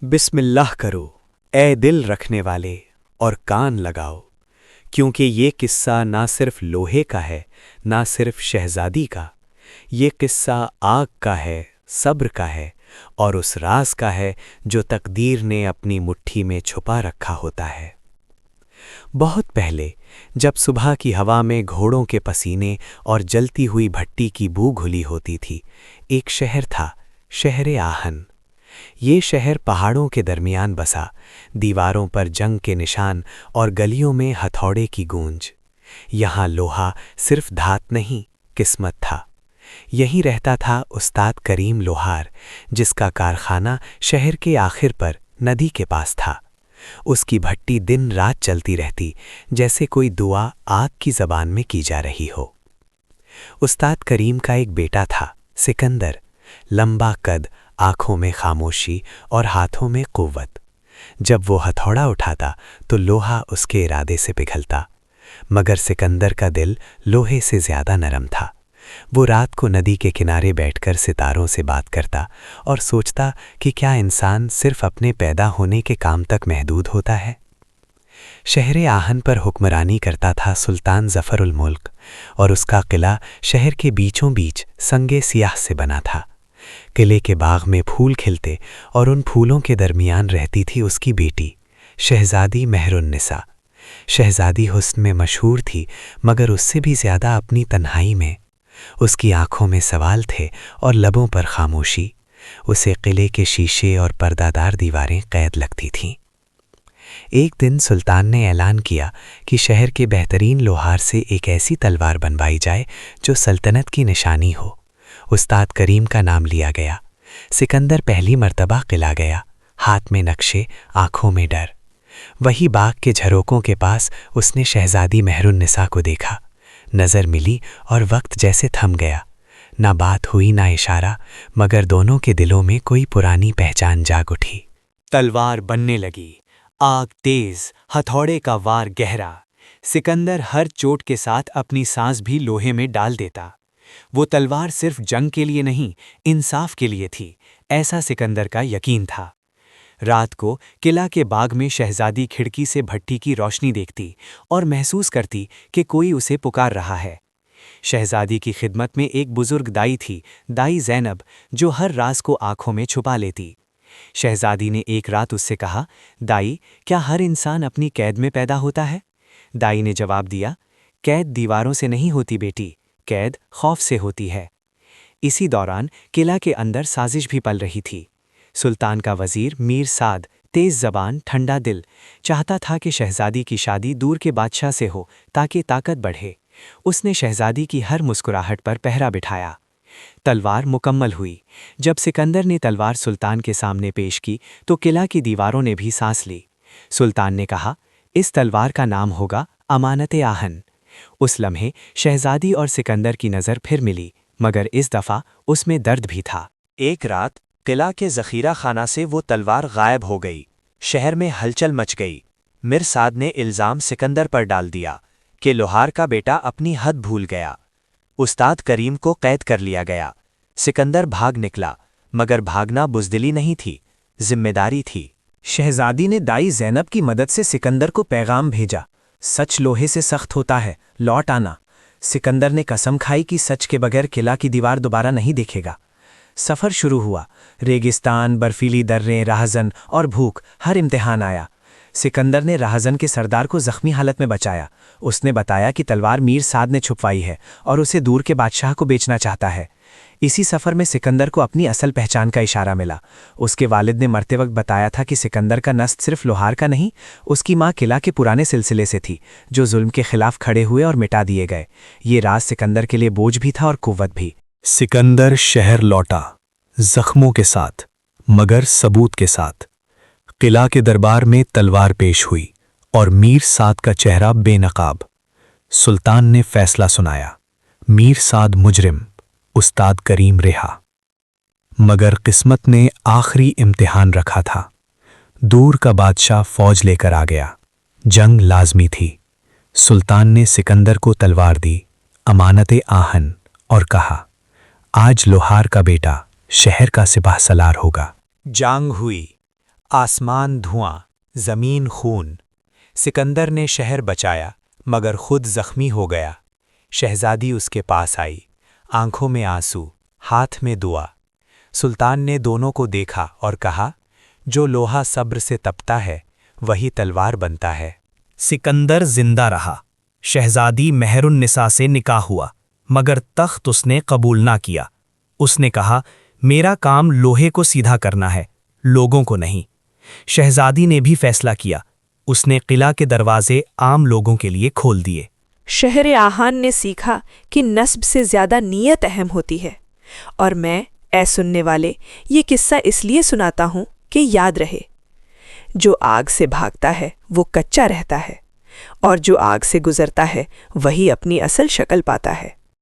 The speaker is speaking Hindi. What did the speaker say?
बिस्मिल्लाह करो, ए दिल रखने वाले, और कान लगाओ, क्योंकि ये किस्सा ना सिर्फ लोहे का है, ना सिर्फ शहज़ादी का। ये किस्सा आग का है, सब्र का है, और उस राज का है जो तकदीर ने अपनी मुट्ठी में छुपा रखा होता है। बहुत पहले, जब सुबह की हवा में घोड़ों के पसीने और जलती हुई भट्टी की बू घुली होती थी, एक शहर था, शहर आहन। ये शहर पहाड़ों के दरमियान बसा, दीवारों पर जंग के निशान और गलियों में हथौड़े की गूंज। यहाँ लोहा सिर्फ धात नहीं, किस्मत था। यहीं रहता था उस्ताद करीम लोहार, जिसका कारखाना शहर के आखिर पर नदी के पास था। उसकी भट्टी दिन रात चलती रहती, जैसे कोई दुआ आग की जबान में की जा रही हो। उस्ताद करीम का एक बेटा था, सिकंदर। लंबा कद, आंखों में खामोशी और हाथों में कुव्वत। जब वो हथौड़ा उठाता तो लोहा उसके इरादे से पिघलता। मगर सिकंदर का दिल लोहे से ज्यादा नरम था। वो रात को नदी के किनारे बैठकर सितारों से बात करता और सोचता कि क्या इंसान सिर्फ अपने पैदा होने के काम तक महदूद होता है। शहर आहन पर हुक्मरानी करता था सुल्तान जफर उल मुल्क, और उसका किला शहर के बीचों बीच संगे सियाह से बना था। किले के बाग में फूल खिलते और उन फूलों के दरमियान रहती थी उसकी बेटी, शहजादी मेहरुन्निसा। शहजादी हुस्न में मशहूर थी, मगर उससे भी ज्यादा अपनी तन्हाई में। उसकी आंखों में सवाल थे और लबों पर खामोशी। उसे किले के शीशे और पर्दादार दीवारें कैद लगती थीं। एक दिन सुल्तान ने ऐलान किया कि शहर के बेहतरीन लोहार से एक ऐसी तलवार बनवाई जाए जो सल्तनत की निशानी हो। उस्ताद करीम का नाम लिया गया। सिकंदर पहली मर्तबा किला गया, हाथ में नक्शे, आंखों में डर। वही बाग के झरोकों के पास उसने शहजादी मेहरुन्निसा को देखा। नजर मिली और वक्त जैसे थम गया। ना बात हुई ना इशारा, मगर दोनों के दिलों में कोई पुरानी पहचान जाग उठी। तलवार बनने लगी, आग तेज, हथौड़े का वार गहरा। सिकंदर हर चोट के साथ अपनी सांस भी लोहे में डाल देता। वो तलवार सिर्फ जंग के लिए नहीं, इंसाफ के लिए थी, ऐसा सिकंदर का यकीन था। रात को किला के बाग में शहजादी खिड़की से भट्टी की रोशनी देखती और महसूस करती कि कोई उसे पुकार रहा है। शहजादी की खिदमत में एक बुजुर्ग दाई थी, दाई ज़ैनब, जो हर राज को आंखों में छुपा लेती। शहजादी ने एक रात उससे कहा, दाई, क्या हर इंसान अपनी कैद में पैदा होता है? दाई ने जवाब दिया, कैद दीवारों से नहीं होती बेटी, कैद खौफ से होती है। इसी दौरान किला के अंदर साजिश भी पल रही थी। सुल्तान का वजीर मीर साद, तेज जबान, ठंडा दिल, चाहता था कि शहजादी की शादी दूर के बादशाह से हो ताकि ताकत बढ़े। उसने शहजादी की हर मुस्कुराहट पर पहरा बिठाया। तलवार मुकम्मल हुई। जब सिकंदर ने तलवार सुल्तान के सामने पेश की तो किला की दीवारों ने भी सांस ली। सुल्तान ने कहा, इस तलवार का नाम होगा अमानत-ए आहन। उस लम्हे शहजादी और सिकंदर की नज़र फिर मिली, मगर इस दफ़ा उसमें दर्द भी था। एक रात किला के ज़ख़ीरा खाना से वो तलवार गायब हो गई। शहर में हलचल मच गई। मिर साद ने इल्ज़ाम सिकंदर पर डाल दिया कि लोहार का बेटा अपनी हद भूल गया। उस्ताद करीम को कैद कर लिया गया। सिकंदर भाग निकला, मगर भागना बुज़दिली नहीं थी, जिम्मेदारी थी। शहजादी ने दाई ज़ैनब की मदद से सिकंदर को पैगाम भेजा, सच लोहे से सख्त होता है, लौट आना। सिकंदर ने कसम खाई कि सच के बगैर किला की दीवार दोबारा नहीं देखेगा। सफ़र शुरू हुआ। रेगिस्तान, बर्फीली दर्रें, राहजन और भूख, हर इम्तिहान आया। सिकंदर ने राहजन के सरदार को जख्मी हालत में बचाया। उसने बताया कि तलवार मीर साद ने छुपवाई है और उसे दूर के बादशाह को बेचना चाहता है। इसी सफ़र में सिकंदर को अपनी असल पहचान का इशारा मिला। उसके वालिद ने मरते वक्त बताया था कि सिकंदर का नस्ल सिर्फ लोहार का नहीं, उसकी माँ किला के पुराने सिलसिले से थी, जो जुल्म के खिलाफ खड़े हुए और मिटा दिए गए। ये राज सिकंदर के लिए बोझ भी था और कुव्वत भी। सिकंदर शहर लौटा, जख्मों के साथ, मगर सबूत के साथ। किला के दरबार में तलवार पेश हुई और मीर साद का चेहरा बेनकाब। सुल्तान ने फैसला सुनाया, मीर साद मुजरिम, उस्ताद करीम रिहा। मगर किस्मत ने आखिरी इम्तिहान रखा था। दूर का बादशाह फौज लेकर आ गया। जंग लाजमी थी। सुल्तान ने सिकंदर को तलवार दी, अमानत-ए आहन, और कहा, आज लोहार का बेटा शहर का सिपाह सलार होगा। जांग हुई। आसमान धुआं, जमीन खून। सिकंदर ने शहर बचाया मगर खुद जख्मी हो गया। शहजादी उसके पास आई, आंखों में आंसू, हाथ में दुआ। सुल्तान ने दोनों को देखा और कहा, जो लोहा सब्र से तपता है वही तलवार बनता है। सिकंदर जिंदा रहा। शहजादी मेहरुन्निसा से निकाह हुआ, मगर तख्त उसने कबूल ना किया। उसने कहा, मेरा काम लोहे को सीधा करना है, लोगों को नहीं। शहजादी ने भी फैसला किया। उसने किला के दरवाजे आम लोगों के लिए खोल दिए। शहर आहान ने सीखा कि नस्ब से ज्यादा नीयत अहम होती है। और मैं ऐ सुनने वाले ये किस्सा इसलिए सुनाता हूँ कि याद रहे, जो आग से भागता है वो कच्चा रहता है, और जो आग से गुजरता है वही अपनी असल शक्ल पाता है।